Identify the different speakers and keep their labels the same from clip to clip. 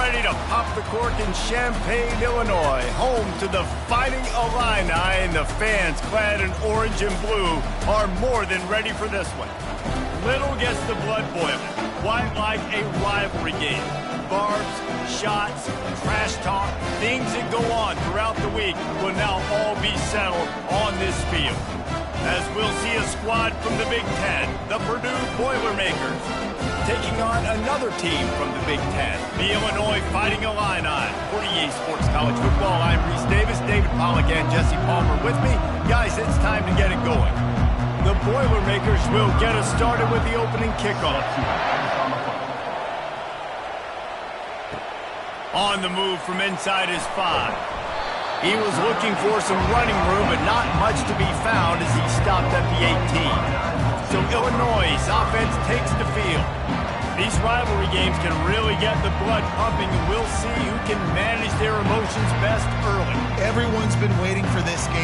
Speaker 1: ready to pop the cork in Champaign, Illinois, home to the Fighting Illini, and the fans clad in orange and blue are more than ready for this one. Little gets the blood boiling, quite like a rivalry game. Barbs, shots, trash talk, things that go on throughout the week will now all be settled on this field. As we'll see a squad from the Big Ten, the Purdue Boilermakers, taking on another team from the Big Ten, the Illinois Fighting Illini. For EA Sports College Football, I'm Reese Davis, David Pollack, and Jesse Palmer with me. Guys, it's time to get it going. The Boilermakers will get us started with the opening kickoff. On the move from inside his 5. He was looking for some running room, but not much to be found as he stopped at the 18. So Illinois' offense takes the field. These rivalry games can really get the blood pumping, and we'll see who can manage their emotions best early.
Speaker 2: Everyone's been waiting for this game.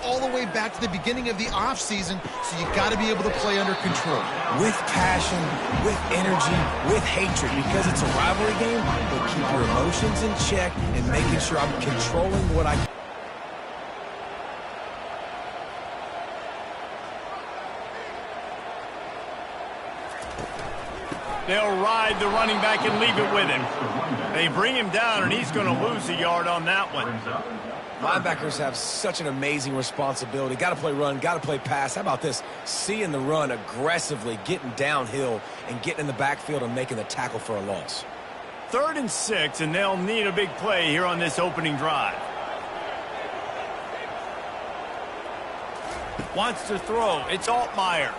Speaker 2: All the way back to the beginning of the offseason, so you got to be able to play under control.
Speaker 3: With passion, with energy, with hatred, because it's a rivalry game, but keep your emotions in check and making sure I'm controlling what I...
Speaker 1: They'll ride the running back and leave it with him. They bring him down, and he's going to lose a yard on that one.
Speaker 3: Linebackers have such an amazing responsibility. Got to play run, got to play pass. How about this? Seeing the run aggressively, getting downhill, and getting in the backfield and making the tackle for a loss.
Speaker 1: 3rd and 6, and they'll need a big play here on this opening drive. Wants to throw. It's Altmaier.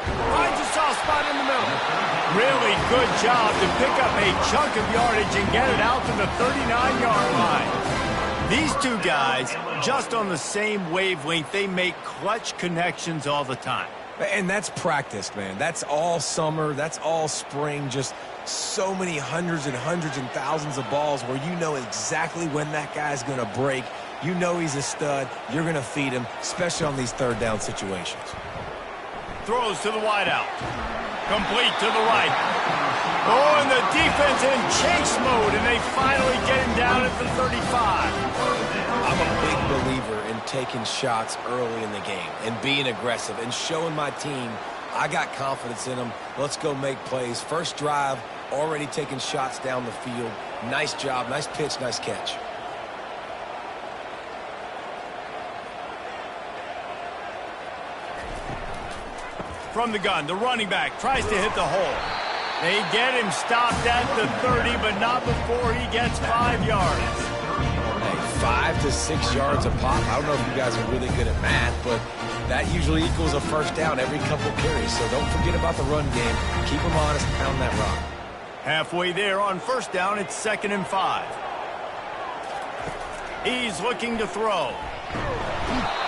Speaker 1: Finds a soft spot in the middle. Really good job to pick up a chunk of yardage and get it out to the 39-yard line. These two guys, just on the same wavelength, they make clutch connections all the time.
Speaker 3: And that's practiced, man. That's all summer. That's all spring. Just so many hundreds and thousands of balls where you know exactly when that guy's going to break. You know he's a stud. You're going to feed him, especially on these 3rd down situations.
Speaker 1: Throws to the wideout. Complete to the right. Oh, and the defense in chase mode, and they finally get him down at the 35.
Speaker 3: I'm a big believer in taking shots early in the game and being aggressive and showing my team I got confidence in them. Let's go make plays. First drive, already taking shots down the field. Nice job, nice pitch, nice catch.
Speaker 1: From the gun, the running back tries to hit the hole. They get him stopped at the 30, but not before he gets 5 yards.
Speaker 3: Hey, 5 to 6 yards a pop. I don't know if you guys are really good at math, but that usually equals a first down every couple carries. So don't forget about the run game. Keep them honest, pound that rock.
Speaker 1: Halfway there on first down, it's 2nd and 5. He's looking to throw.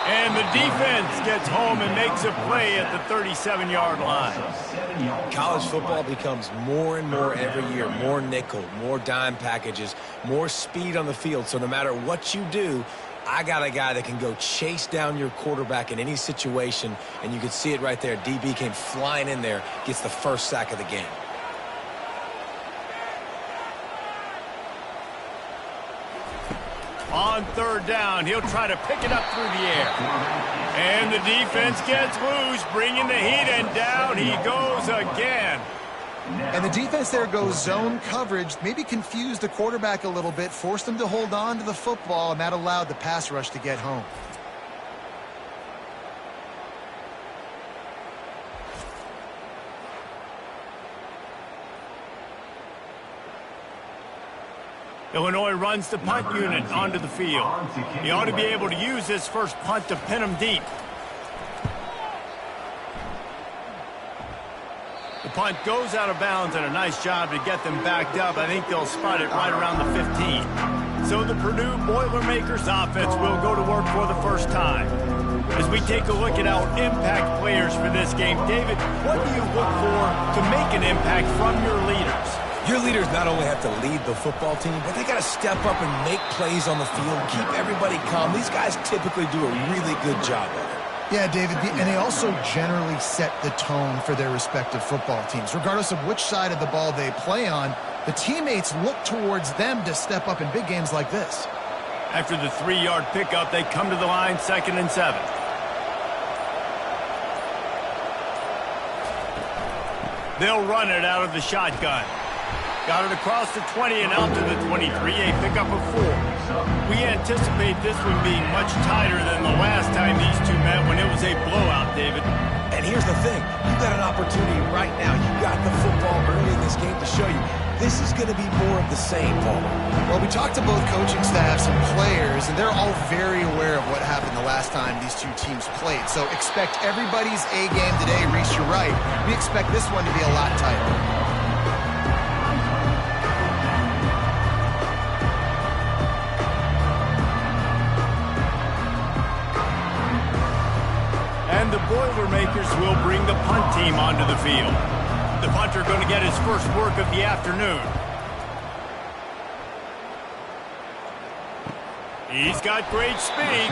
Speaker 1: And the defense gets home and makes a play at the 37-yard line.
Speaker 3: College football becomes more and more every year. More nickel, more dime packages, more speed on the field. So no matter what you do, I got a guy that can go chase down your quarterback in any situation. And you can see it right there. DB came flying in there, gets the first sack of the game.
Speaker 1: On 3rd down, he'll try to pick it up through the air. And the defense gets loose, bringing the heat, and down he goes again.
Speaker 2: And the defense there goes zone coverage, maybe confused the quarterback a little bit, forced him to hold on to the football, and that allowed the pass rush to get home.
Speaker 1: Illinois runs the punt unit onto the field. He ought to be able to use this first punt to pin him deep. The punt goes out of bounds, and a nice job to get them backed up. I think they'll spot it right around the 15. So the Purdue Boilermakers offense will go to work for the first time. As we take a look at our impact players for this game, David, what do you look for to make an impact from your leaders?
Speaker 3: Your leaders not only have to lead the football team, but they got to step up and make plays on the field, keep everybody calm. These guys typically do a really good job of it.
Speaker 2: Yeah, David, and they also generally set the tone for their respective football teams. Regardless of which side of the ball they play on, the teammates look towards them to step up in big games like this.
Speaker 1: After the 3-yard pickup, they come to the line, 2nd and 7. They'll run it out of the shotgun. Got it across the 20 and out to the 23, a pickup of 4. We anticipate this one being much tighter than the last time these two met when it was a blowout, David.
Speaker 3: And here's the thing. You've got an opportunity right now. You've got the football early in this game to show you this is going to be more of the same, Paul.
Speaker 2: Well, we talked to both coaching staffs and players, and they're all very aware of what happened the last time these two teams played. So expect everybody's A game today. Reese, you're right. We expect this one to be a lot tighter.
Speaker 1: And the Boilermakers will bring the punt team onto the field. The punter going to get his first work of the afternoon. He's got great speed.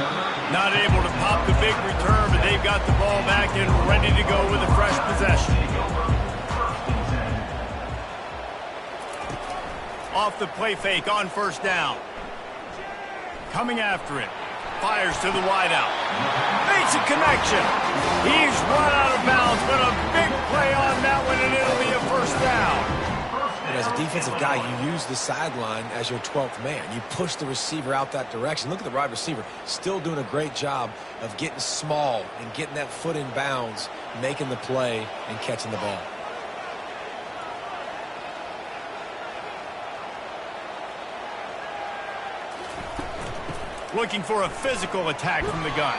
Speaker 1: Not able to pop the big return, but they've got the ball back and ready to go with a fresh possession. Off the play fake on 1st down. Coming after it. Fires to the wideout. Makes a connection. He's run out of bounds, but a big play on that one, and it'll be a 1st down.
Speaker 3: And as a defensive guy, you use the sideline as your 12th man. You push the receiver out that direction. Look at the wide receiver. Still doing a great job of getting small and getting that foot in bounds, making the play, and catching the ball.
Speaker 1: Looking for a physical attack from the gun.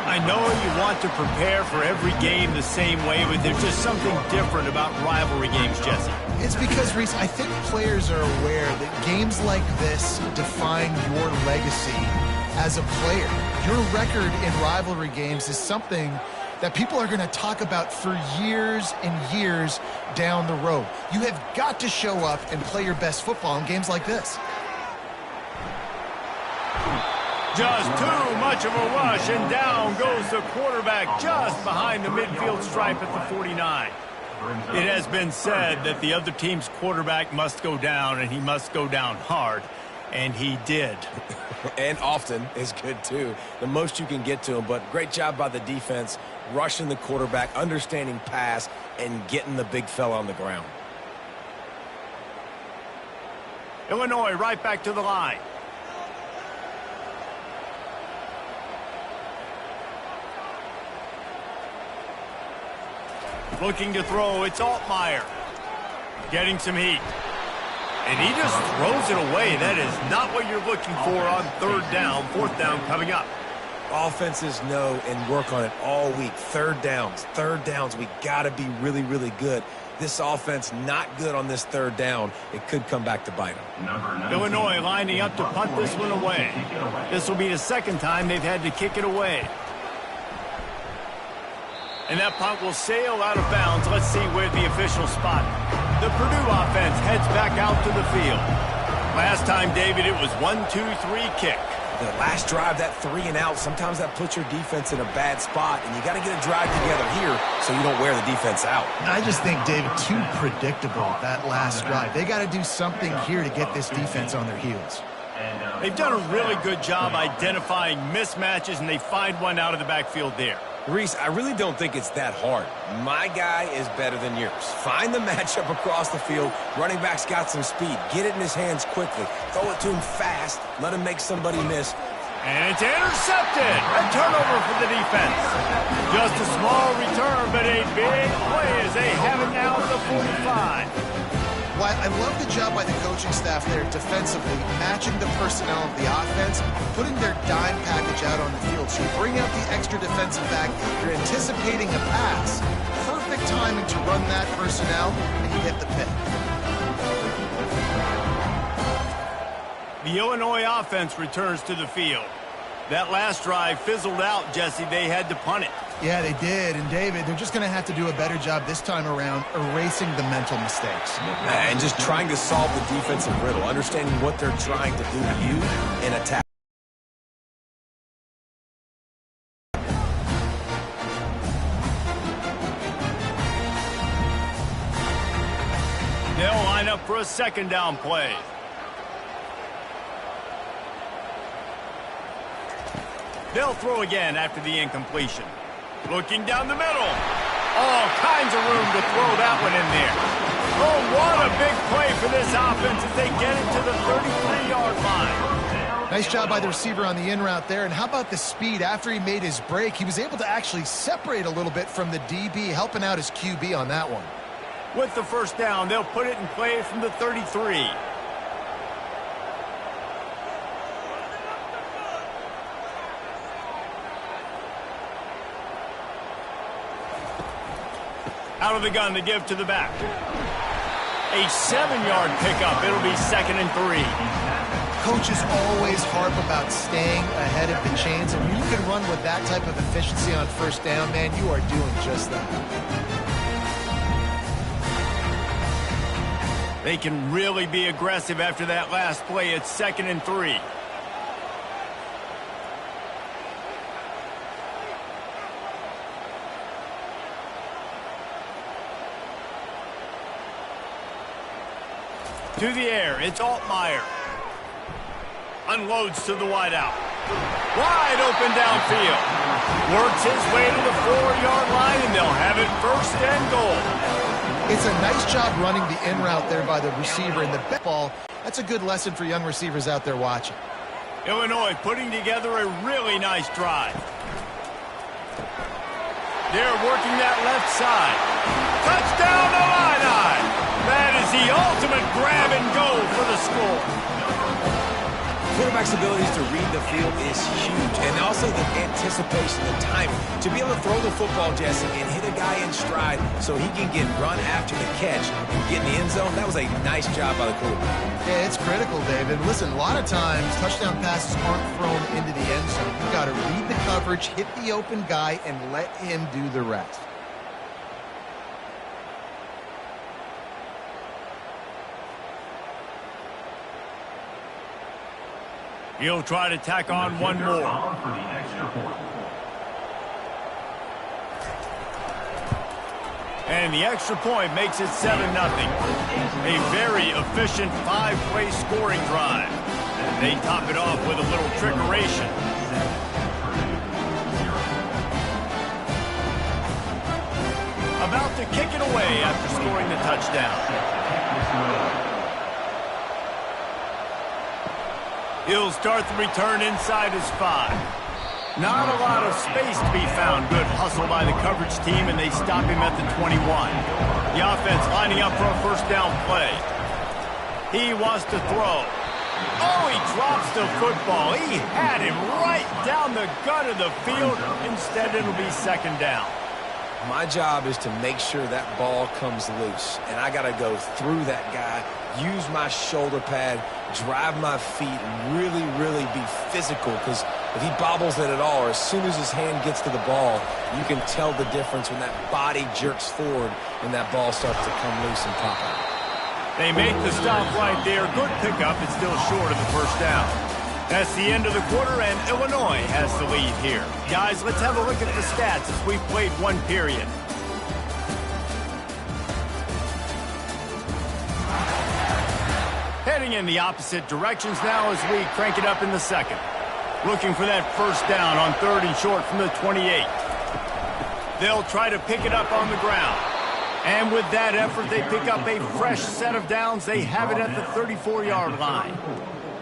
Speaker 1: I know you want to prepare for every game the same way, but there's just something different about rivalry games, Jesse.
Speaker 2: It's because, Reese, I think players are aware that games like this define your legacy as a player. Your record in rivalry games is something that people are going to talk about for years and years down the road. You have got to show up and play your best football in games like this.
Speaker 1: Just too much of a rush, and down goes the quarterback just behind the midfield stripe at the 49. It has been said that the other team's quarterback must go down, and he must go down hard, and he did.
Speaker 3: And often is good, too. The most you can get to him, but great job by the defense, rushing the quarterback, understanding pass, and getting the big fella on the ground.
Speaker 1: Illinois right back to the line. Looking to throw, it's Altmaier. Getting some heat. And he just throws it away. That is not what you're looking for on 3rd down, 4th down coming up.
Speaker 3: Offenses know and work on it all week. 3rd downs, we got to be really, really good. This offense not good on this 3rd down. It could come back to bite them.
Speaker 1: Illinois lining up to punt this one away. This will be the 2nd time they've had to kick it away. And that punt will sail out of bounds. Let's see where the official spot. The Purdue offense heads back out to the field. Last time, David, it was 1-2-3 kick.
Speaker 3: The last drive, that 3 and out, sometimes that puts your defense in a bad spot, and you got to get a drive together here so you don't wear the defense out.
Speaker 2: I just think, David, too predictable, that last drive. They got to do something here to get this defense on their heels.
Speaker 1: They've done a really good job identifying mismatches, and they find one out of the backfield there.
Speaker 3: Reese, I really don't think it's that hard. My guy is better than yours. Find the matchup across the field. Running back's got some speed. Get it in his hands quickly. Throw it to him fast. Let him make somebody miss.
Speaker 1: And it's intercepted. A turnover for the defense. Just a small return, but a big play as they have it now at the 45.
Speaker 2: Well, I love the job by the coaching staff there defensively, matching the personnel of the offense, putting their dime package out on the field. So you bring out the extra defensive back, you're anticipating a pass. Perfect timing to run that personnel, and you get the pick.
Speaker 1: The Illinois offense returns to the field. That last drive fizzled out, Jesse. They had to punt it.
Speaker 2: Yeah, they did. And, David, they're just going to have to do a better job this time around erasing the mental mistakes.
Speaker 3: And just trying to solve the defensive riddle, understanding what they're trying to do to you and attack.
Speaker 1: second down play. They'll throw again after the incompletion. Looking down the middle. All kinds of room to throw that one in there. Oh, what a big play for this offense as they get it to the 33-yard line.
Speaker 2: Nice job by the receiver on the in route there. And how about the speed after he made his break? He was able to actually separate a little bit from the DB, helping out his QB on that one.
Speaker 1: With the first down, they'll put it in play from the 33. Out of the gun to give to the back. A 7-yard pickup. It'll be 2nd and 3.
Speaker 2: Coaches always harp about staying ahead of the chains, and when you can run with that type of efficiency on first down, man, you are doing just that.
Speaker 1: They can really be aggressive after that last play. It's 2nd and 3. To the air, it's Altmaier. Unloads to the wideout. Wide open downfield. Works his way to the 4-yard line, and they'll have it 1st and goal.
Speaker 2: It's a nice job running the in route there by the receiver in the ball. That's a good lesson for young receivers out there watching.
Speaker 1: Illinois putting together a really nice drive. They're working that left side. Touchdown Illini! That is the ultimate grab and go for the score.
Speaker 3: Quarterback's abilities to read the field is huge, and also the anticipation, the timing. To be able to throw the football, Jesse, and hit a guy in stride so he can get run after the catch and get in the end zone, that was a nice job by the quarterback.
Speaker 2: Yeah, it's critical, David. Listen, a lot of times touchdown passes aren't thrown into the end zone. You've got to read the coverage, hit the open guy, and let him do the rest.
Speaker 1: He'll try to tack on one more. And the extra point makes it 7-0. A very efficient 5-play scoring drive. They top it off with a little trickeration. About to kick it away after scoring the touchdown. He'll start the return inside his 5. Not a lot of space to be found. Good hustle by the coverage team, and they stop him at the 21. The offense lining up for a first down play. He wants to throw. Oh, he drops the football. He had him right down the gut of the field. Instead, it'll be 2nd down.
Speaker 3: My job is to make sure that ball comes loose, and I got to go through that guy, use my shoulder pad, drive my feet, and really, really be physical, because if he bobbles it at all, or as soon as his hand gets to the ball, you can tell the difference when that body jerks forward and that ball starts to come loose and pop out.
Speaker 1: They make the stop right there. Good pickup. It's still short of the first down. That's the end of the quarter, and Illinois has the lead here. Guys, let's have a look at the stats as we've played one period. Heading in the opposite directions now as we crank it up in the second. Looking for that first down on 3rd and short from the 28. They'll try to pick it up on the ground. And with that effort, they pick up a fresh set of downs. They have it at the 34-yard line.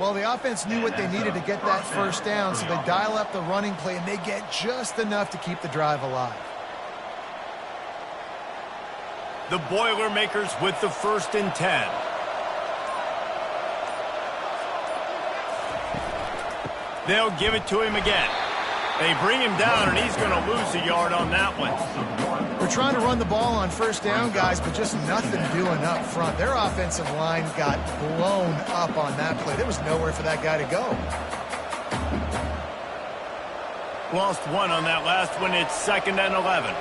Speaker 2: Well, the offense knew what they needed to get that first down, so they dial up the running play, and they get just enough to keep the drive alive.
Speaker 1: The Boilermakers with the 1st and 10. They'll give it to him again. They bring him down, and he's going to lose a yard on that one.
Speaker 2: We're trying to run the ball on first down, guys, but just nothing doing up front. Their offensive line got blown up on that play. There was nowhere for that guy to go.
Speaker 1: Lost one on that last one. It's 2nd and 11.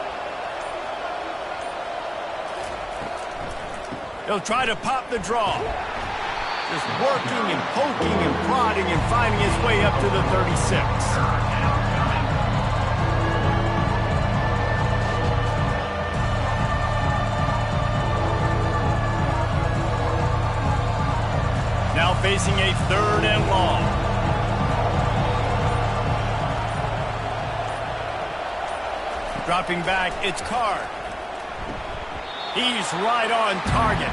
Speaker 1: He'll try to pop the draw. Just working and poking and prodding and finding his way up to the 36. now facing a 3rd and long. Dropping back, it's Card. He's right on target.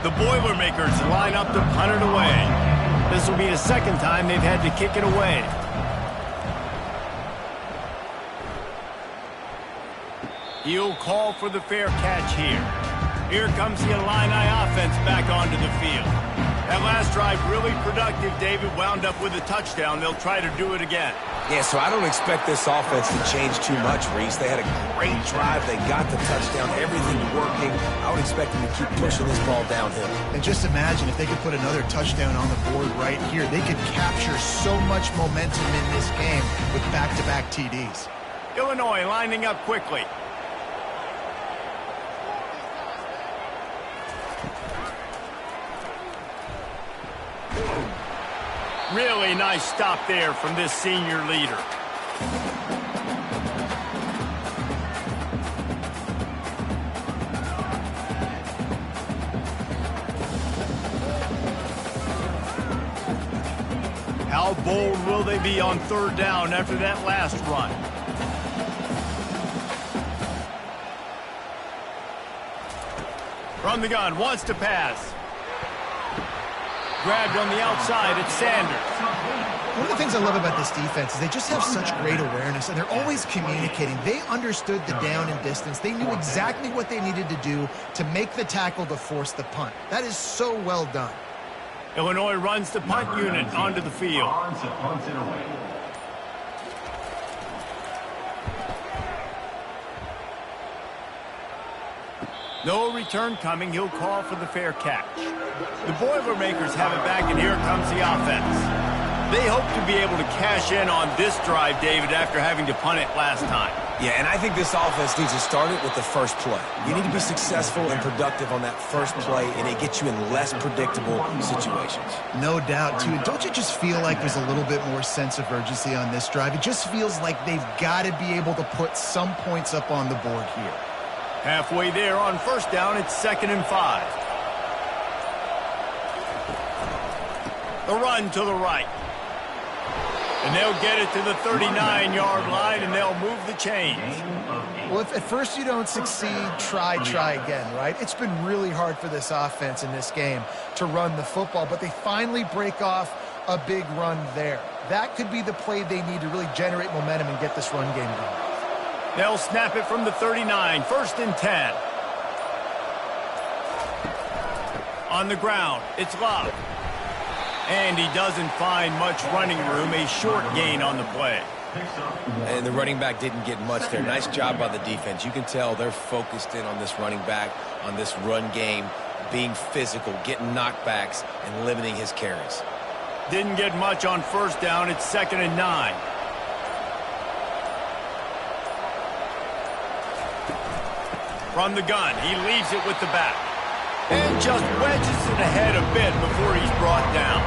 Speaker 1: The Boilermakers line up to punt it away. This will be the 2nd time they've had to kick it away. He'll call for the fair catch here. Here comes the Illini offense back onto the field. That last drive really productive, David. Wound up with a touchdown. They'll try to do it again.
Speaker 3: Yeah, so I don't expect this offense to change too much, Reese. They had a great drive. They got the touchdown. Everything's working. I would expect them to keep pushing this ball downhill.
Speaker 2: And just imagine if they could put another touchdown on the board right here. They could capture so much momentum in this game with back-to-back TDs.
Speaker 1: Illinois lining up quickly. Really nice stop there from this senior leader. How bold will they be on 3rd down after that last run? From the gun, wants to pass. Grabbed on the outside, it's Sanders.
Speaker 2: One of the things I love about this defense is they just have such great awareness, and they're always communicating. They understood the down and distance. They knew exactly what they needed to do to make the tackle to force the punt. That is so well done.
Speaker 1: Illinois runs the punt unit onto the field. No return coming. He'll call for the fair catch. The Boilermakers have it back, and here comes the offense. They hope to be able to cash in on this drive, David, after having to punt it last time.
Speaker 3: Yeah, and I think this offense needs to start it with the first play. You need to be successful and productive on that first play, and it gets you in less predictable situations.
Speaker 2: No doubt, too. Don't you just feel like there's a little bit more sense of urgency on this drive? It just feels like they've got to be able to put some points up on the board here.
Speaker 1: Halfway there on 1st down, it's 2nd and 5. The run to the right. And they'll get it to the 39-yard line, and they'll move the chains.
Speaker 2: Well, if at first you don't succeed, try again, right? It's been really hard for this offense in this game to run the football, but they finally break off a big run there. That could be the play they need to really generate momentum and get this run game going.
Speaker 1: They'll snap it from the 39, 1st and 10. On the ground, it's Love. And he doesn't find much running room, a short gain on the play.
Speaker 3: And the running back didn't get much there. Nice job by the defense. You can tell they're focused in on this running back, on this run game, being physical, getting knockbacks, and limiting his carries.
Speaker 1: Didn't get much on 1st down. It's 2nd and 9. From the gun, he leaves it with the back. And just wedges it ahead a bit before he's brought down.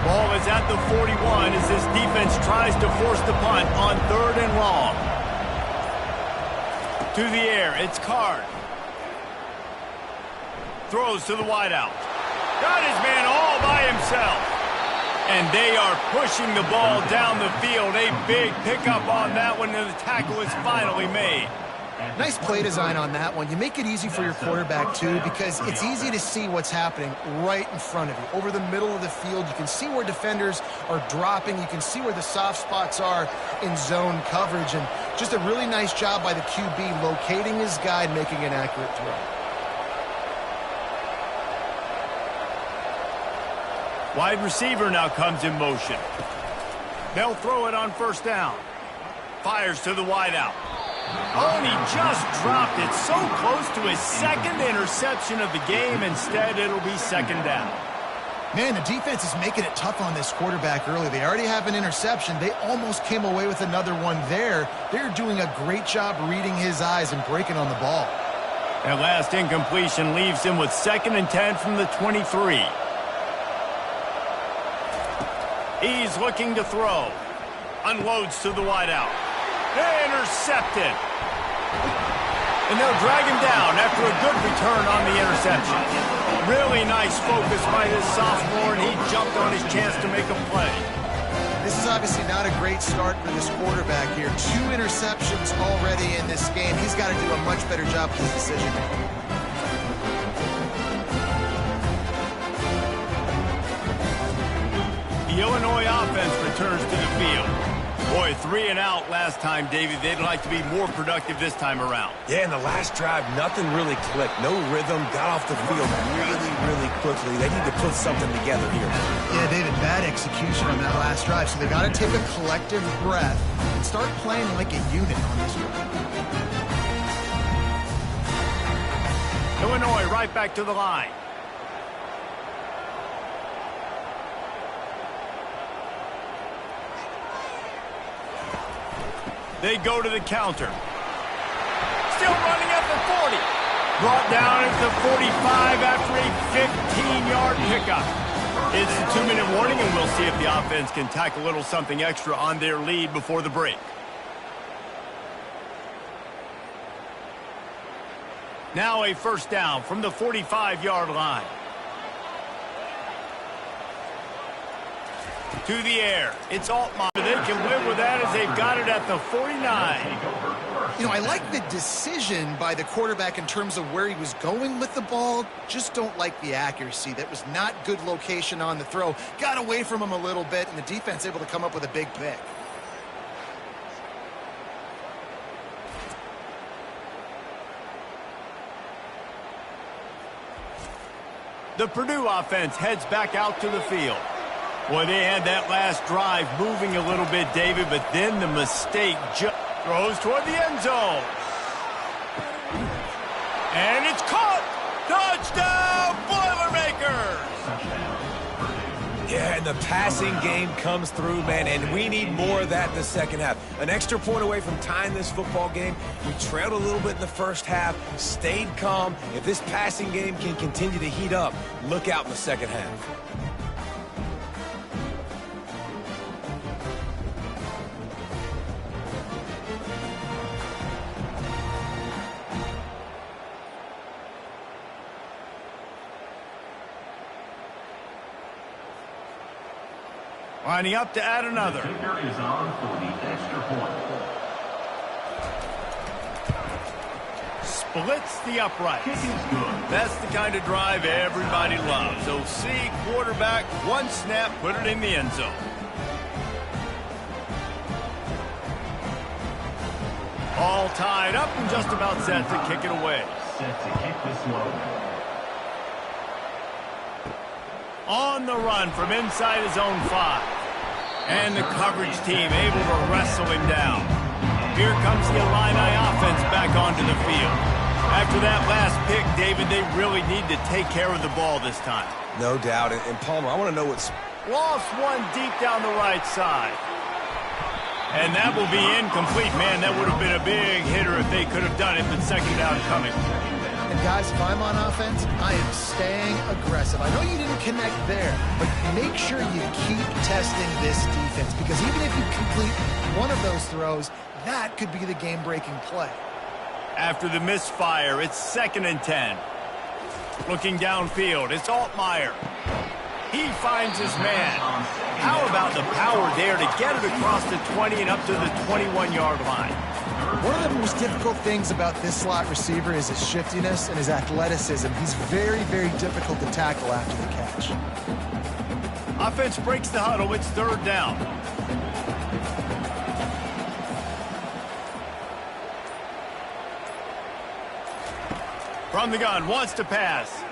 Speaker 1: Ball is at the 41 as this defense tries to force the punt on 3rd and long. To the air, it's Card. Throws to the wideout. Got his man all by himself. And they are pushing the ball down the field. A big pickup on that one, and the tackle is finally made.
Speaker 2: Nice play design on that one. You make it easy for your quarterback, too, because it's easy to see what's happening right in front of you. Over the middle of the field, you can see where defenders are dropping. You can see where the soft spots are in zone coverage. And just a really nice job by the QB locating his guy and making an accurate throw.
Speaker 1: Wide receiver now comes in motion. They'll throw it on 1st down. Fires to the wideout. Oh, and he just dropped it so close to his 2nd interception of the game. Instead, it'll be 2nd down.
Speaker 2: Man, the defense is making it tough on this quarterback early. They already have an interception. They almost came away with another one there. They're doing a great job reading his eyes and breaking on the ball.
Speaker 1: That last incompletion leaves him with 2nd and 10 from the 23. He's looking to throw. Unloads to the wideout. Intercepted. And they'll drag him down after a good return on the interception. Really nice focus by this sophomore, and he jumped on his chance to make a play.
Speaker 2: This is obviously not a great start for this quarterback here. 2 interceptions already in this game. He's got to do a much better job with his decision-making.
Speaker 1: The Illinois offense returns to the field. Boy, 3 and out last time, Davey. They'd like to be more productive this time around.
Speaker 3: Yeah, in the last drive, nothing really clicked. No rhythm, got off the field really quickly. They need to put something together here.
Speaker 2: Yeah, David, bad execution on that last drive. So they got to take a collective breath and start playing like a unit on this one.
Speaker 1: Illinois right back to the line. They go to the counter. Still running at the 40. Brought down at the 45 after a 15-yard pickup. It's the 2-minute warning, and we'll see if the offense can tack a little something extra on their lead before the break. Now a first down from the 45-yard line. To the air. It's Altmaier. They can live with that as they've got it at the 49.
Speaker 2: You know, I like the decision by the quarterback in terms of where he was going with the ball. Just don't like the accuracy. That was not good location on the throw. Got away from him a little bit, and the defense able to come up with a big pick.
Speaker 1: The Purdue offense heads back out to the field. Boy, they had that last drive moving a little bit, David, but then the mistake just throws toward the end zone. And it's caught! Touchdown, Boilermakers!
Speaker 3: Yeah, and the passing game comes through, man, and we need more of that in the second half. An extra point away from tying this football game. We trailed a little bit in the first half, stayed calm. If this passing game can continue to heat up, look out in the second half.
Speaker 1: Lining up to add another.
Speaker 4: The kicker is on for the extra point.
Speaker 1: Splits the uprights. That's the kind of drive everybody loves. So see, quarterback, one snap, put it in the end zone. All tied up and just about set to kick it away.
Speaker 4: Set to kick this one.
Speaker 1: On the run from inside his own 5. And the coverage team able to wrestle him down. Here comes the Illini offense back onto the field. After that last pick, David, they really need to take care of the ball this time.
Speaker 3: No doubt. And Palmer, I want to know what's...
Speaker 1: Lost one deep down the right side. And that will be incomplete. Man, that would have been a big hitter if they could have done it, but second down coming.
Speaker 2: And guys, if I'm on offense, I am staying aggressive. I know you didn't connect there, but make sure you keep testing this defense, because even if you complete one of those throws, that could be the game-breaking play.
Speaker 1: After the misfire, it's 2nd and 10. Looking downfield, it's Altmaier. He finds his man. How about the power there to get it across the 20 and up to the 21-yard line?
Speaker 2: One of the most difficult things about this slot receiver is his shiftiness and his athleticism. He's very, very difficult to tackle after the catch.
Speaker 1: Offense breaks the huddle. It's 3rd down. From the gun, wants to pass.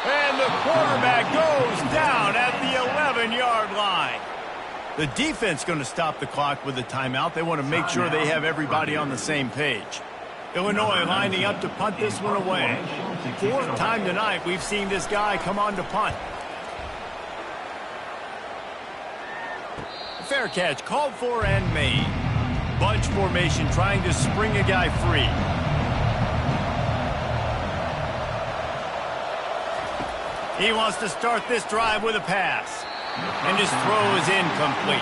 Speaker 1: And the quarterback goes down at the 11-yard line. The defense going to stop the clock with a timeout. They want to make sure they have everybody on the same page. Illinois lining up to punt this one away. 4th time tonight we've seen this guy come on to punt. Fair catch, called for and made. Bunch formation trying to spring a guy free. He wants to start this drive with a pass. And his throw is incomplete.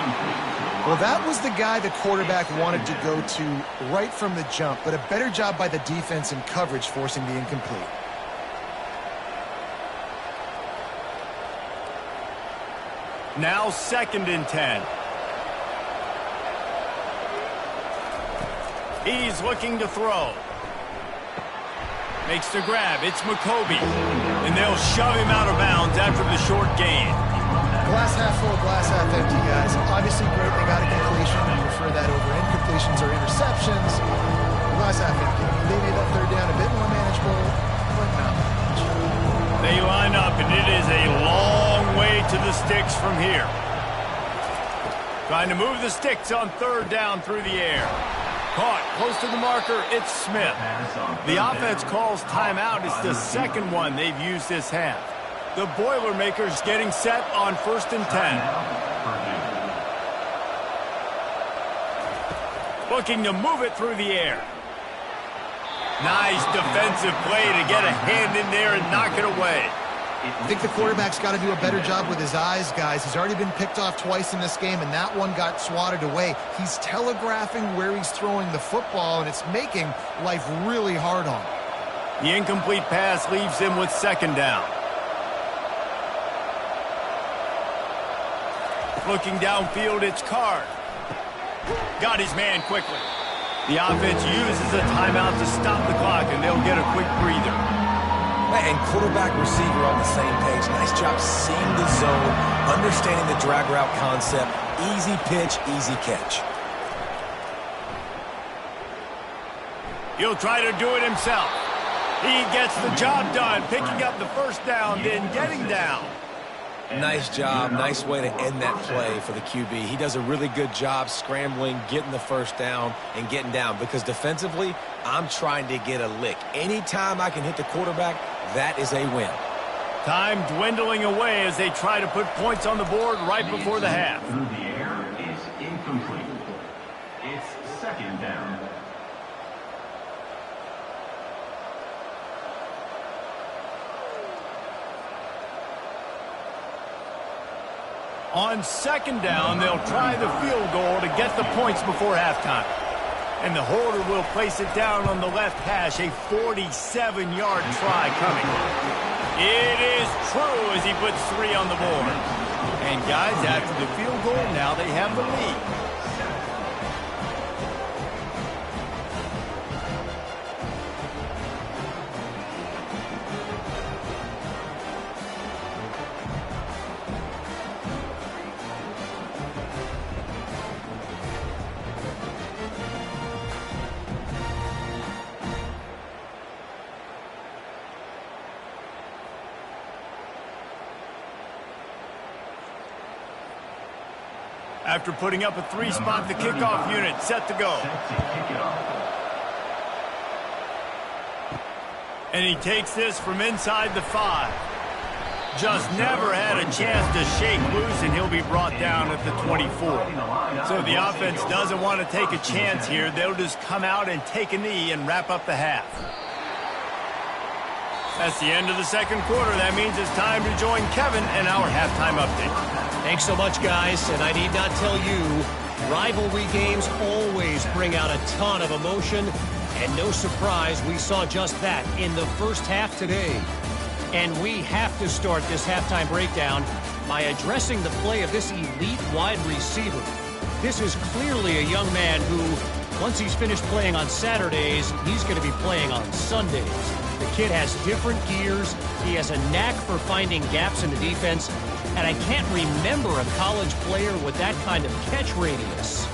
Speaker 2: Well, that was the guy the quarterback wanted to go to right from the jump, but a better job by the defense in coverage forcing the incomplete.
Speaker 1: Now 2nd and 10. He's looking to throw. Makes the grab. It's McCoby. And they'll shove him out of bounds after the short gain.
Speaker 2: Glass half full, glass half empty, guys. Obviously great they got a completion. I prefer that over incompletions or interceptions. Glass half empty. They made that 3rd down a bit more manageable, but not much.
Speaker 1: They line up, and it is a long way to the sticks from here. Trying to move the sticks on 3rd down through the air. Caught close to the marker. It's Smith. The offense calls timeout. It's the 2nd one they've used this half. The Boilermakers getting set on 1st and 10. Looking to move it through the air. Nice defensive play to get a hand in there and knock it away.
Speaker 2: I think the quarterback's got to do a better job with his eyes, guys. He's already been picked off twice in this game, and that one got swatted away. He's telegraphing where he's throwing the football, and it's making life really hard on him.
Speaker 1: The incomplete pass leaves him with 2nd down. Looking downfield, it's Card. Got his man quickly. The offense uses a timeout to stop the clock, and they'll get a quick breather.
Speaker 3: And quarterback, receiver on the same page. Nice job seeing the zone, understanding the drag route concept. Easy pitch, easy catch.
Speaker 1: He'll try to do it himself. He gets the job done, picking up the 1st down, then getting down.
Speaker 3: Nice job. Nice way to end that play for the QB. He does a really good job scrambling, getting the 1st down, and getting down. Because defensively, I'm trying to get a lick. Anytime I can hit the quarterback, that is a win.
Speaker 1: Time dwindling away as they try to put points on the board right before the half.
Speaker 4: Through the air is incomplete. It's 2nd down.
Speaker 1: On 2nd down, they'll try the field goal to get the points before halftime. And the holder will place it down on the left hash, a 47-yard try coming. It is true as he puts 3 on the board. And guys, after the field goal, now they have the lead. After putting up a 3-spot, the kickoff unit set to go. And he takes this from inside the 5. Just never had a chance to shake loose, and he'll be brought down at the 24. So the offense doesn't want to take a chance here. They'll just come out and take a knee and wrap up the half. That's the end of the 2nd quarter. That means it's time to join Kevin and our halftime update.
Speaker 5: Thanks so much, guys, and I need not tell you, rivalry games always bring out a ton of emotion, and no surprise, we saw just that in the 1st half today. And we have to start this halftime breakdown by addressing the play of this elite wide receiver. This is clearly a young man who, once he's finished playing on Saturdays, he's going to be playing on Sundays. The kid has different gears. He has a knack for finding gaps in the defense. And I can't remember a college player with that kind of catch radius.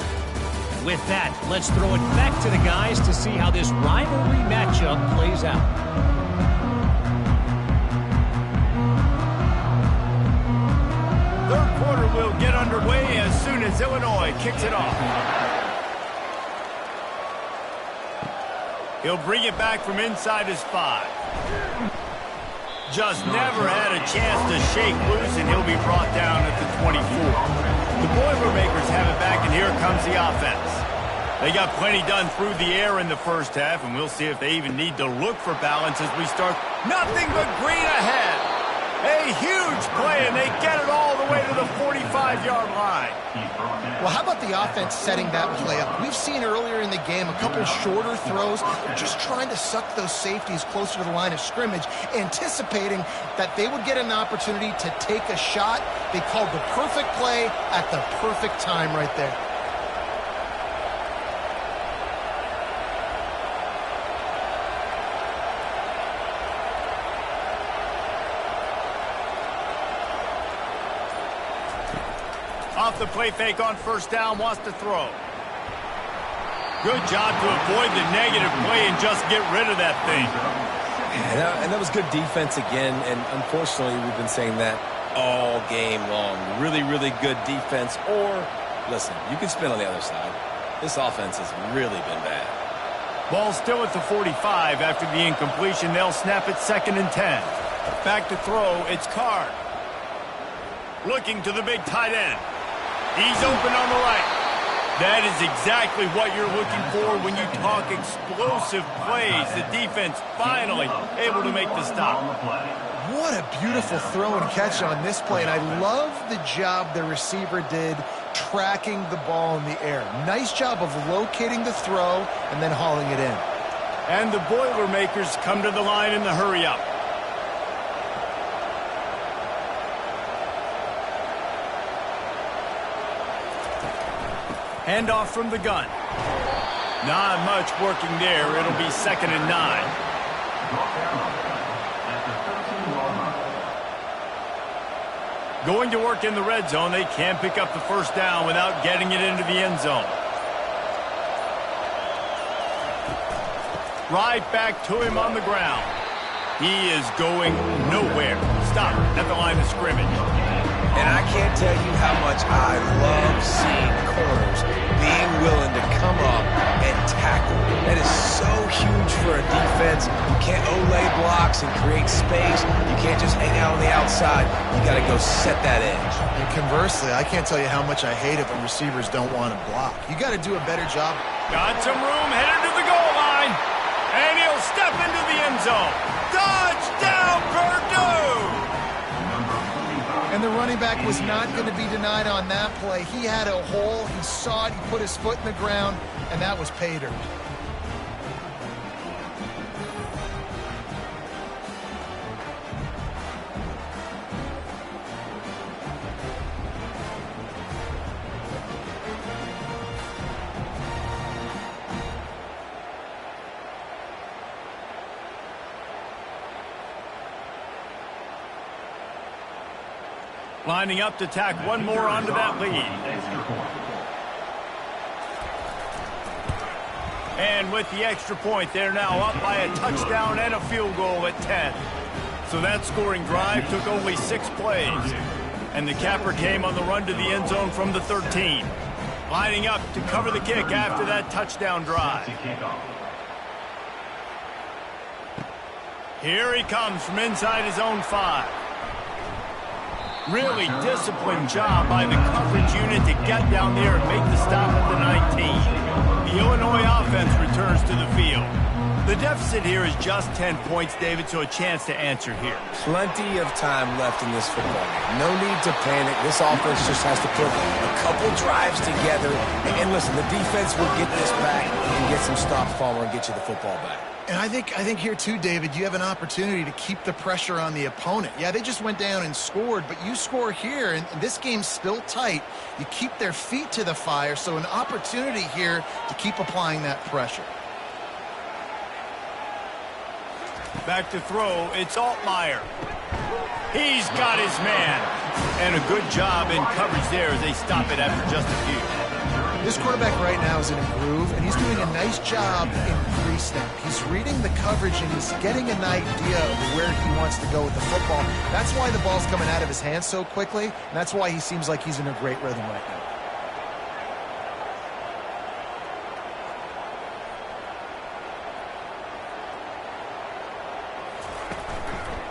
Speaker 5: With that, let's throw it back to the guys to see how this rivalry matchup plays out.
Speaker 1: Third quarter will get underway as soon as Illinois kicks it off. He'll bring it back from inside his 5. Just never had a chance to shake loose, and he'll be brought down at the 24. The Boilermakers have it back, and here comes the offense. They got plenty done through the air in the first half, and we'll see if they even need to look for balance as we start. Nothing but green ahead. A huge play, and they get it all the way to the 45-yard line.
Speaker 2: Well, how about the offense setting that play up? We've seen earlier in the game a couple shorter throws, just trying to suck those safeties closer to the line of scrimmage, anticipating that they would get an opportunity to take a shot. They called the perfect play at the perfect time right there.
Speaker 1: Off the play fake on first down, wants to throw. Good job to avoid the negative play and just get rid of that thing.
Speaker 3: And that was good defense again, and unfortunately we've been saying that all game long. Really, really good defense, or, listen, you can spin on the other side. This offense has really been bad.
Speaker 1: Ball still at the 45 after the incompletion. They'll snap it 2nd and 10. Back to throw, it's Card. Looking to the big tight end. He's open on the right. That is exactly what you're looking for when you talk explosive plays. The defense finally able to make the stop.
Speaker 2: What a beautiful throw and catch on this play, and I love the job the receiver did tracking the ball in the air. Nice job of locating the throw and then hauling it in.
Speaker 1: And the Boilermakers come to the line in the hurry-up. Handoff from the gun. Not much working there. It'll be 2nd and 9. Going to work in the red zone. They can't pick up the first down without getting it into the end zone. Right back to him on the ground. He is going nowhere. Stop at the line of scrimmage.
Speaker 3: And I can't tell you how much I love seeing corners being willing to come up and tackle. That is so huge for a defense. You can't olay blocks and create space. You can't just hang out on the outside. You got to go set that edge.
Speaker 2: And conversely, I can't tell you how much I hate it when receivers don't want to block. You got to do a better job.
Speaker 1: Got some room, headed to the goal line. And he'll step into the end zone. Touchdown, Purdue!
Speaker 2: And the running back was not going to be denied on that play. He had a hole, he saw it, he put his foot in the ground, and that was pay dirt.
Speaker 1: Lining up to tack one more onto that lead. And with the extra point, they're now up by a touchdown and a field goal at 10. So that scoring drive took only 6 plays. And the capper came on the run to the end zone from the 13. Lining up to cover the kick after that touchdown drive. Here he comes from inside his own 5. Really disciplined job by the coverage unit to get down there and make the stop at the 19. The Illinois offense returns to the field. The deficit here is just 10 points, David, so a chance to answer here.
Speaker 3: Plenty of time left in this football game. No need to panic. This offense just has to put a couple drives together. And listen, the defense will get this back and get some stops, Palmer, and get you the football back.
Speaker 2: And I think here too, David, you have an opportunity to keep the pressure on the opponent. Yeah, they just went down and scored, but you score here, and this game's still tight. You keep their feet to the fire, so an opportunity here to keep applying that pressure.
Speaker 1: Back to throw, it's Altmaier. He's got his man. And a good job in coverage there as they stop it after just a few.
Speaker 2: This quarterback right now is in a groove, and he's doing a nice job in pre-snap. He's reading the coverage, and he's getting an idea of where he wants to go with the football. That's why the ball's coming out of his hands so quickly, and that's why he seems like he's in a great rhythm right now.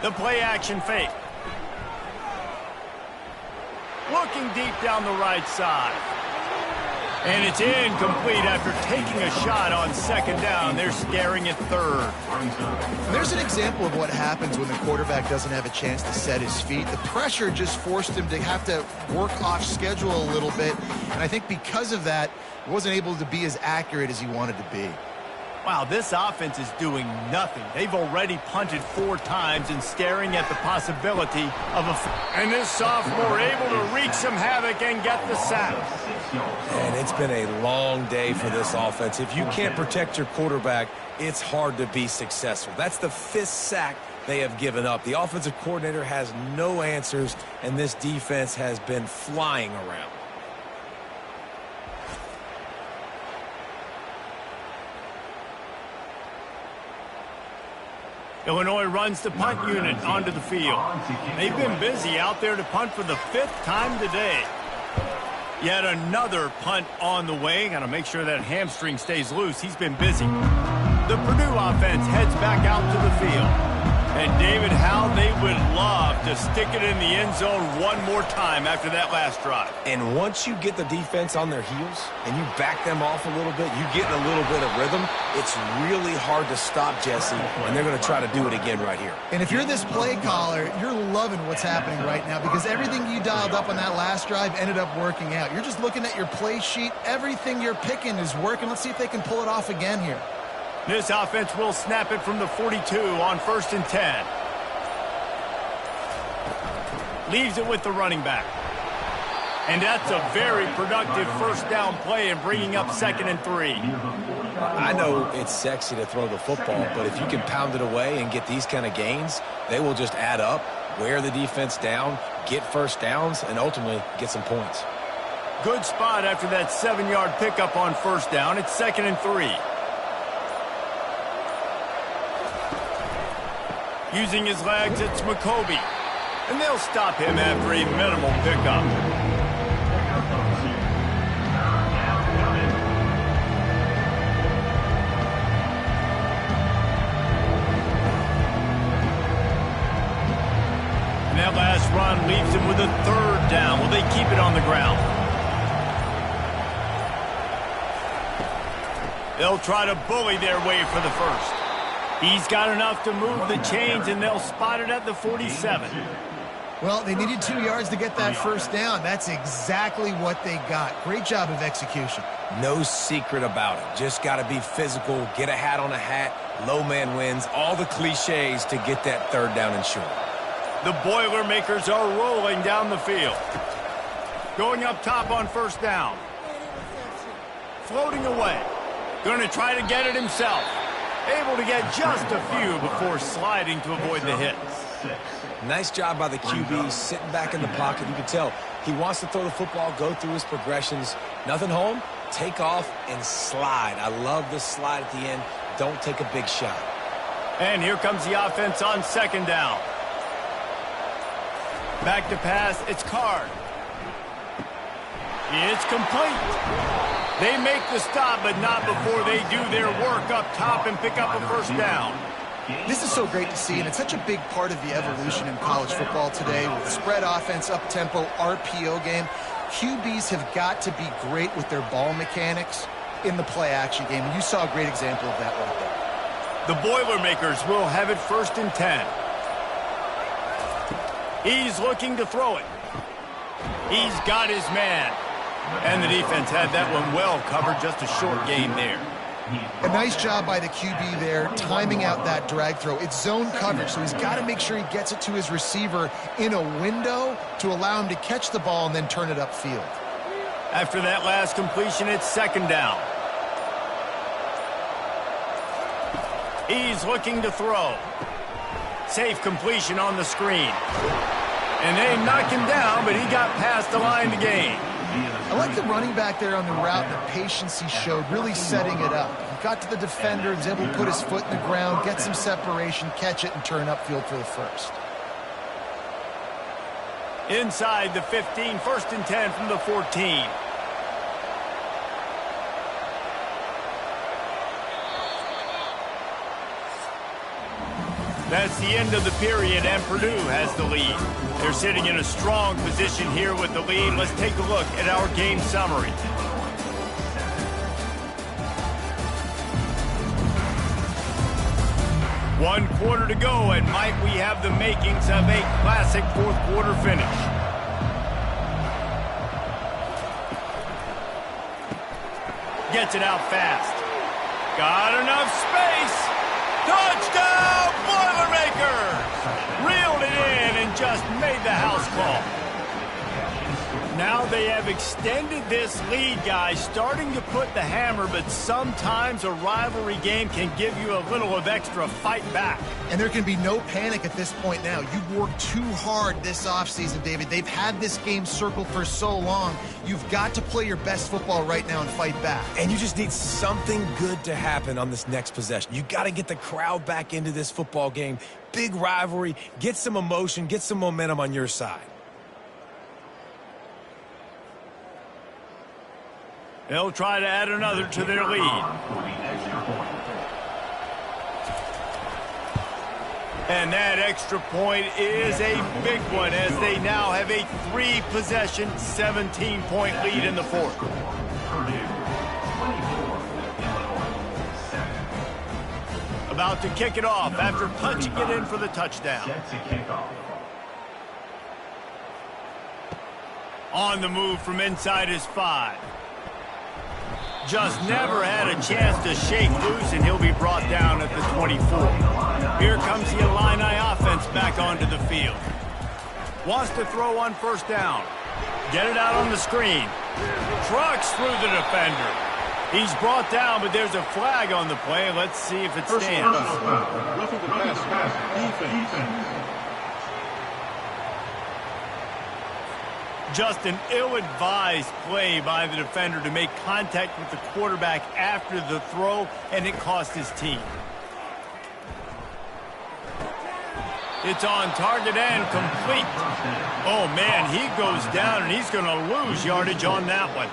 Speaker 1: The play action fake. Looking deep down the right side. And it's incomplete after taking a shot on second down. They're staring at third.
Speaker 2: And there's an example of what happens when the quarterback doesn't have a chance to set his feet. The pressure just forced him to have to work off schedule a little bit. And I think because of that, he wasn't able to be as accurate as he wanted to be.
Speaker 1: Wow, this offense is doing nothing. They've already punted 4 times and staring at the possibility of and this sophomore able to wreak some havoc and get the sack.
Speaker 3: And it's been a long day for this offense. If you can't protect your quarterback, it's hard to be successful. That's the 5th sack they have given up. The offensive coordinator has no answers, and this defense has been flying around.
Speaker 1: Illinois runs the punt unit onto the field. They've been busy out there to punt for the 5th time today. Yet another punt on the way. Got to make sure that hamstring stays loose. He's been busy. The Purdue offense heads back out to the field. And David, how they would love to stick it in the end zone one more time after that last drive.
Speaker 3: And once you get the defense on their heels and you back them off a little bit, you get in a little bit of rhythm, it's really hard to stop, Jesse, and they're going to try to do it again right here.
Speaker 2: And if you're this play caller, you're loving what's happening right now because everything you dialed up on that last drive ended up working out. You're just looking at your play sheet. Everything you're picking is working. Let's see if they can pull it off again here.
Speaker 1: This offense will snap it from the 42 on 1st and 10. Leaves it with the running back. And that's a very productive first down play and bringing up 2nd and 3.
Speaker 3: I know it's sexy to throw the football, but if you can pound it away and get these kind of gains, they will just add up, wear the defense down, get first downs, and ultimately get some points.
Speaker 1: Good spot after that 7-yard pickup on 1st down. It's 2nd and 3. Using his legs, it's McCoby. And they'll stop him after a minimal pickup. And that last run leaves him with a 3rd down. Will they keep it on the ground? They'll try to bully their way for the 1st. He's got enough to move the chains, and they'll spot it at the 47.
Speaker 2: Well, they needed 2 yards to get that 1st down. That's exactly what they got. Great job of execution.
Speaker 3: No secret about it. Just got to be physical, get a hat on a hat, low man wins, all the cliches to get that 3rd down and short.
Speaker 1: The Boilermakers are rolling down the field. Going up top on 1st down. Floating away. Going to try to get it himself. Able to get just a few before sliding to avoid the hit.
Speaker 3: Nice job by the QB, sitting back in the pocket. You can tell he wants to throw the football, go through his progressions. Nothing home, take off and slide. I love the slide at the end. Don't take a big shot.
Speaker 1: And here comes the offense on 2nd down. Back to pass, it's Card. It's complete. They make the stop, but not before they do their work up top and pick up a 1st down.
Speaker 2: This is so great to see, and it's such a big part of the evolution in college football today with spread offense, up-tempo, RPO game. QBs have got to be great with their ball mechanics in the play-action game, and you saw a great example of that right there.
Speaker 1: The Boilermakers will have it 1st and 10. He's looking to throw it. He's got his man. And the defense had that one well covered, just a short gain there.
Speaker 2: A nice job by the QB there, timing out that drag throw. It's zone coverage, so he's got to make sure he gets it to his receiver in a window to allow him to catch the ball and then turn it upfield.
Speaker 1: After that last completion, it's 2nd down. He's looking to throw. Safe completion on the screen. And they knocked him down, but he got past the line to gain.
Speaker 2: I like the running back there on the route and the patience he showed, really setting it up. He got to the defender, was able to put his foot in the ground, get some separation, catch it, and turn upfield for the 1st.
Speaker 1: Inside the 15, 1st and 10 from the 14. That's the end of the period, and Purdue has the lead. They're sitting in a strong position here with the lead. Let's take a look at our game summary. One quarter to go, and might we have the makings of a classic fourth quarter finish. Gets it out fast. Got enough space. Touchdown, Boilermakers! Reeled it in and just made the house call. Now they have extended this lead, guys, starting to put the hammer, but sometimes a rivalry game can give you a little of extra fight back.
Speaker 2: And there can be no panic at this point now. You've worked too hard this offseason, David. They've had this game circled for so long. You've got to play your best football right now and fight back.
Speaker 3: And you just need something good to happen on this next possession. You got to get the crowd back into this football game. Big rivalry. Get some emotion. Get some momentum on your side.
Speaker 1: They'll try to add another to their lead. And that extra point is a big one as they now have a 3-possession, 17-point lead in the fourth. About to kick it off after punching it in for the touchdown. On the move from inside his 5. Just never had a chance to shake loose, and he'll be brought down at the 24. Here comes the Illini offense back onto the field. Wants to throw on first down. Get it out on the screen. Trucks through the defender. He's brought down, but there's a flag on the play. Let's see if it stands.
Speaker 6: Roughing the passer. Defense.
Speaker 1: Just an ill-advised play by the defender to make contact with the quarterback after the throw, and it cost his team. It's on target and complete. Oh, man, he goes down, and he's going to lose yardage on that one.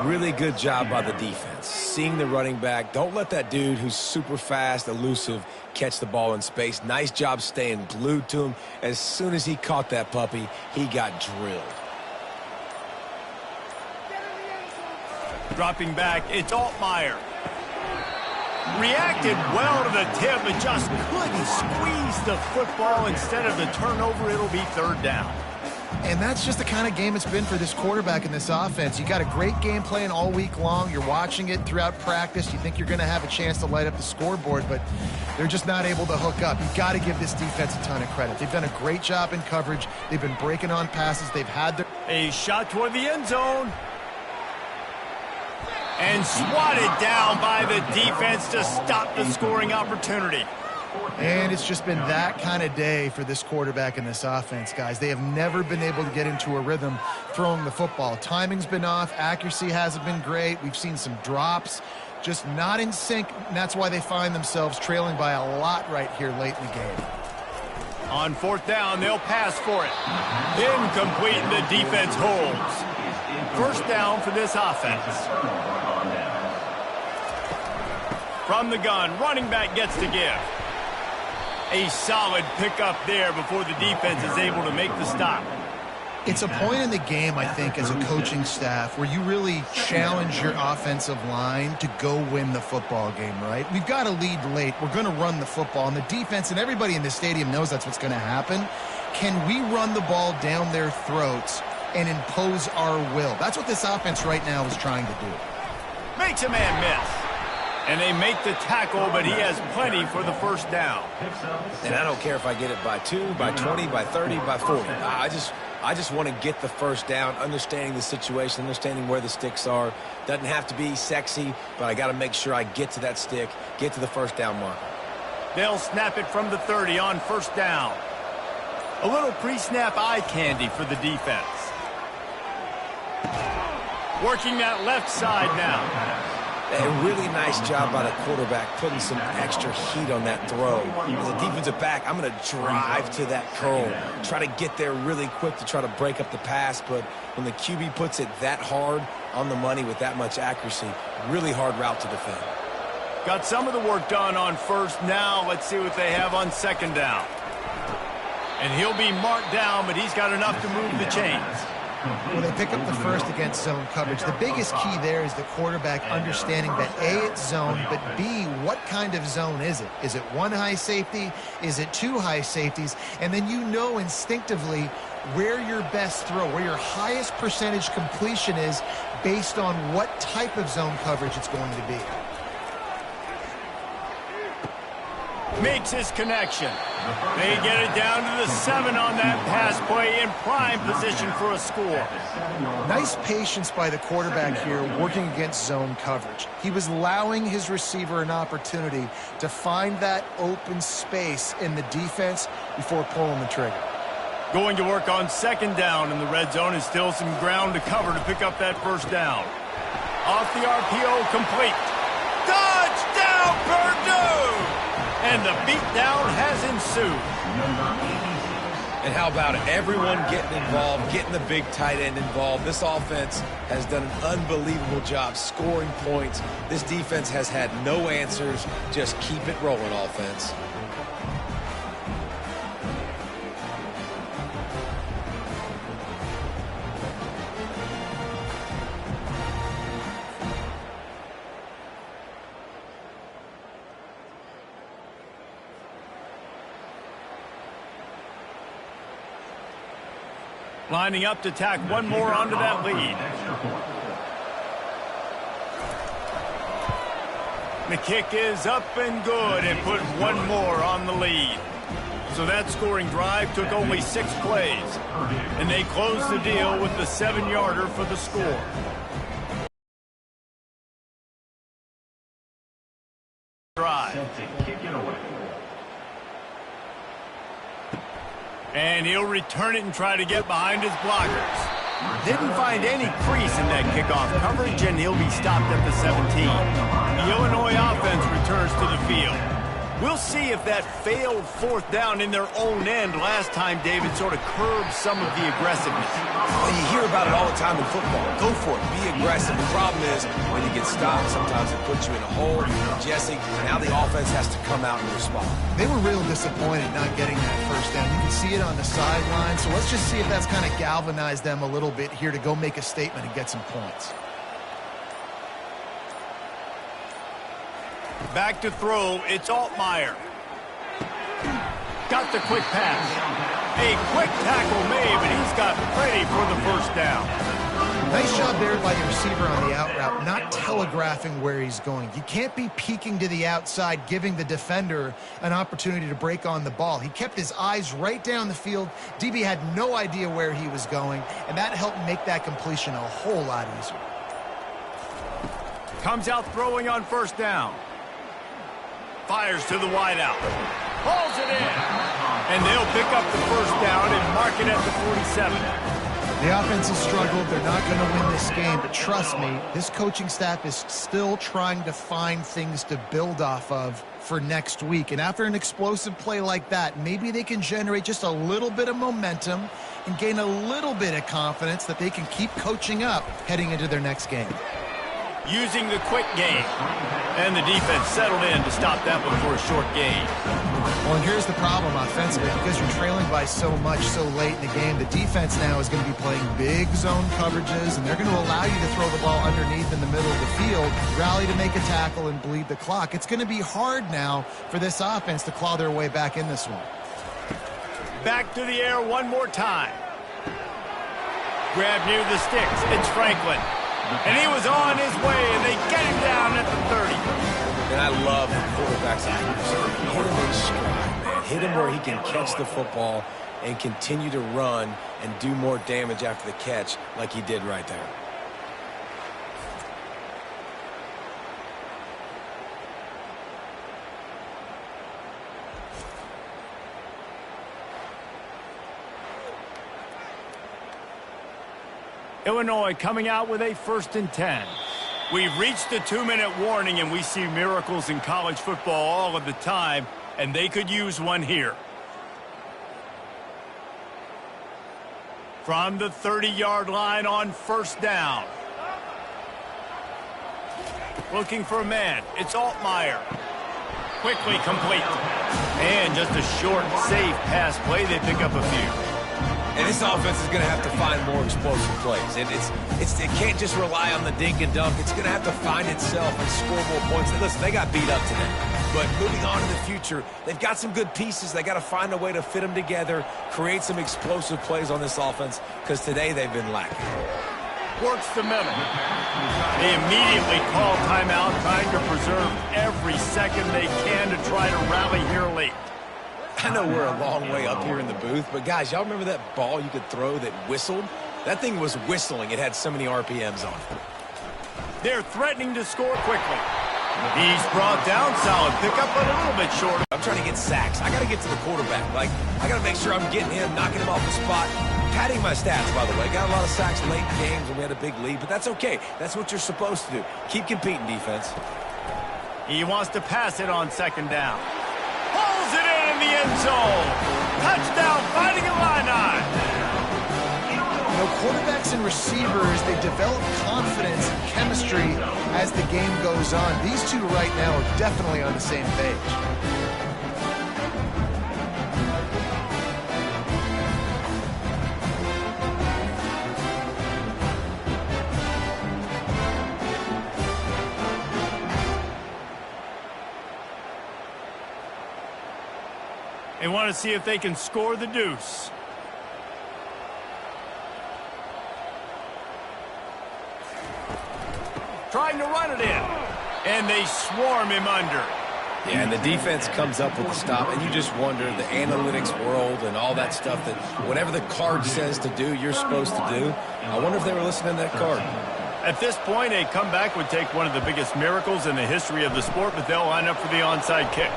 Speaker 3: Really good job by the defense. Seeing the running back. Don't let that dude who's super fast, elusive, catch the ball in space. Nice job staying glued to him. As soon as he caught that puppy, he got drilled.
Speaker 1: Dropping back, it's Altmaier. Reacted well to the tip, but just couldn't squeeze the football. Instead of the turnover, it'll be third down.
Speaker 2: And that's just the kind of game it's been for this quarterback in this offense. You got a great game plan all week long. You're watching it throughout practice. You think you're going to have a chance to light up the scoreboard, but they're just not able to hook up. You've got to give this defense a ton of credit. They've done a great job in coverage. They've been breaking on passes. They've had their...
Speaker 1: A shot toward the end zone. And swatted down by the defense to stop the scoring opportunity.
Speaker 2: And it's just been that kind of day for this quarterback in this offense, guys. They have never been able to get into a rhythm throwing the football. Timing's been off. Accuracy hasn't been great. We've seen some drops. Just not in sync, and that's why they find themselves trailing by a lot right here late in the game.
Speaker 1: On fourth down, they'll pass for it. Incomplete, and the defense holds. First down for this offense. From the gun, running back gets to give. A solid pickup there before the defense is able to make the stop.
Speaker 2: It's a point in the game, I think, as a coaching staff where you really challenge your offensive line to go win the football game, right? We've got a lead late. We're going to run the football. And the defense and everybody in the stadium knows that's what's going to happen. Can we run the ball down their throats and impose our will? That's what this offense right now is trying to do.
Speaker 1: Makes a man miss. And they make the tackle, but he has plenty for the first down.
Speaker 3: And I don't care if I get it by 2, by 20, by 30, by 40. I just want to get the first down, understanding the situation, understanding where the sticks are. Doesn't have to be sexy, but I got to make sure I get to that stick, get to the first down marker.
Speaker 1: They'll snap it from the 30 on first down. A little pre-snap eye candy for the defense. Working that left side now.
Speaker 3: A really nice job by the quarterback putting some extra heat on that throw. As a defensive back, I'm going to drive to that curl, try to get there really quick to try to break up the pass, but when the QB puts it that hard on the money with that much accuracy, really hard route to defend.
Speaker 1: Got some of the work done on first. Now let's see what they have on second down. And he'll be marked down, but he's got enough to move the chains.
Speaker 2: Well, they pick up the first against zone coverage. The biggest key there is the quarterback understanding that A, it's zone, but B, what kind of zone is it? Is it one high safety? Is it two high safeties? And then you know instinctively where your best throw, where your highest percentage completion is based on what type of zone coverage it's going to be.
Speaker 1: Makes his connection. They get it down to the 7 on that pass play, in prime position for a score.
Speaker 2: Nice patience by the quarterback here working against zone coverage. He was allowing his receiver an opportunity to find that open space in the defense before pulling the trigger.
Speaker 1: Going to work on second down in the red zone, is still some ground to cover to pick up that first down. Off the RPO, complete. Touchdown, Purdue! And the beatdown has ensued.
Speaker 3: And how about everyone getting involved, getting the big tight end involved? This offense has done an unbelievable job scoring points. This defense has had no answers. Just keep it rolling, offense.
Speaker 1: Lining up to tack one more onto that lead. The kick is up and good and put one more on the lead. So that scoring drive took only 6 plays. And they closed the deal with the 7-yarder for the score. Drive. And he'll return it and try to get behind his blockers. Didn't find any crease in that kickoff coverage, and he'll be stopped at the 17. The Illinois offense returns to the field. We'll see if that failed fourth down in their own end last time, David, sort of curbed some of the aggressiveness.
Speaker 3: Well, you hear about it all the time in football. Go for it. Be aggressive. The problem is when you get stopped, sometimes it puts you in a hole. Jesse, now the offense has to come out and respond.
Speaker 2: They were real disappointed not getting that first down. You can see it on the sideline. So let's just see if that's kind of galvanized them a little bit here to go make a statement and get some points.
Speaker 1: Back to throw, it's Altmaier. Got the quick pass. A quick tackle made, but he's got ready for the first down.
Speaker 2: Nice job there by the receiver on the out route, not telegraphing where he's going. You can't be peeking to the outside, giving the defender an opportunity to break on the ball. He kept his eyes right down the field. DB had no idea where he was going, and that helped make that completion a whole lot easier.
Speaker 1: Comes out throwing on first down. Fires to the wideout. Hauls it in. And they'll pick up the first down and mark it at the 47.
Speaker 2: The offense has struggled. They're not going to win this game, but trust me, this coaching staff is still trying to find things to build off of for next week. And after an explosive play like that, maybe they can generate just a little bit of momentum and gain a little bit of confidence that they can keep coaching up heading into their next game.
Speaker 1: Using the quick game. And the defense settled in to stop that one for a short gain.
Speaker 2: Well, and here's the problem offensively. Because you're trailing by so much so late in the game, the defense now is going to be playing big zone coverages, and they're going to allow you to throw the ball underneath in the middle of the field, rally to make a tackle, and bleed the clock. It's going to be hard now for this offense to claw their way back in this one.
Speaker 1: Back to the air one more time. Grab near the sticks. It's Franklin. And he was on his way, and they get him down at the 30.
Speaker 3: And I love the quarterback's accuracy. Hit him in stride, man. Hit him where he can catch the football and continue to run and do more damage after the catch like he did right there.
Speaker 1: Illinois coming out with a 1st and 10. We've reached the 2-minute warning, and we see miracles in college football all of the time, and they could use one here. From the 30-yard line on first down. Looking for a man. It's Altmaier. Quickly complete. And just a short, safe pass play. They pick up a few.
Speaker 3: And this offense is going to have to find more explosive plays. It can't just rely on the dink and dunk. It's going to have to find itself and score more points. Listen, they got beat up today. But moving on in the future, they've got some good pieces. They got to find a way to fit them together, create some explosive plays on this offense, because today they've been lacking.
Speaker 1: Works the middle. They immediately call timeout, trying to preserve every second they can to try to rally here late.
Speaker 3: I know we're a long way up here in the booth, but guys, y'all remember that ball you could throw that whistled? That thing was whistling. It had so many RPMs on it.
Speaker 1: They're threatening to score quickly. He's brought down, solid pickup, but a little bit short.
Speaker 3: I'm trying to get sacks. I got to get to the quarterback. I got to make sure I'm getting him, knocking him off the spot. Padding my stats, by the way. Got a lot of sacks late in games when we had a big lead, but that's okay. That's what you're supposed to do. Keep competing, defense.
Speaker 1: He wants to pass it on second down. Pulls it in the end zone. Touchdown, Fighting Illini.
Speaker 2: You know, quarterbacks and receivers, they develop confidence and chemistry as the game goes on. These two right now are definitely on the same page.
Speaker 1: They want to see if they can score the deuce. Trying to run it in. And they swarm him under.
Speaker 3: Yeah, and the defense comes up with the stop, and you just wonder, the analytics world and all that stuff, that whatever the card says to do, you're supposed to do. I wonder if they were listening to that card.
Speaker 1: At this point, a comeback would take one of the biggest miracles in the history of the sport, but they'll line up for the onside kick.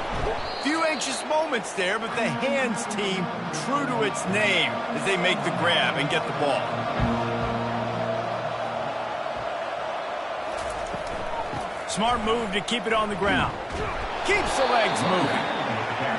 Speaker 1: Few anxious moments there, but the hands team true to its name as they make the grab and get the ball. Smart move to keep it on the ground. Keeps the legs moving.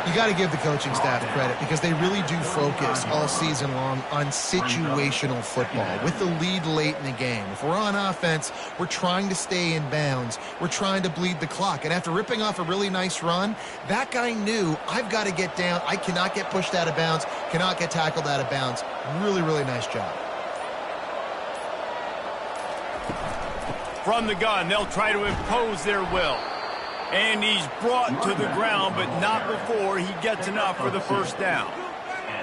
Speaker 2: You got to give the coaching staff credit because they really do focus all season long on situational football with the lead late in the game. If we're on offense, we're trying to stay in bounds. We're trying to bleed the clock. And after ripping off a really nice run, that guy knew, I've got to get down. I cannot get pushed out of bounds, cannot get tackled out of bounds. Really, really nice job.
Speaker 1: From the gun, they'll try to impose their will. And he's brought to the ground, but not before he gets enough for the first down.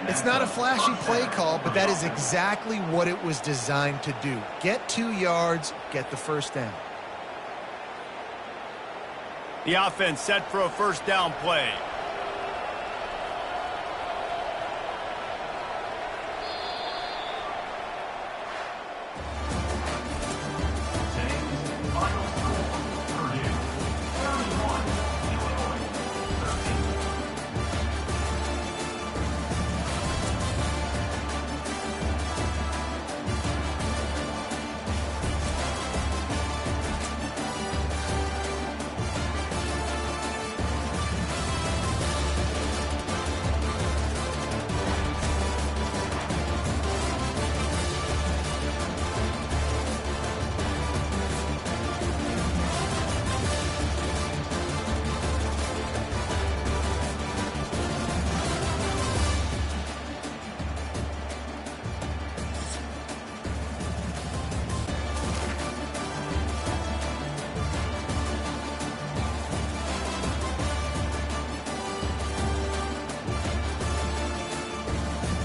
Speaker 2: It's not a flashy play call, but that is exactly what it was designed to do. Get 2 yards, get the first down.
Speaker 1: The offense set for a first down play.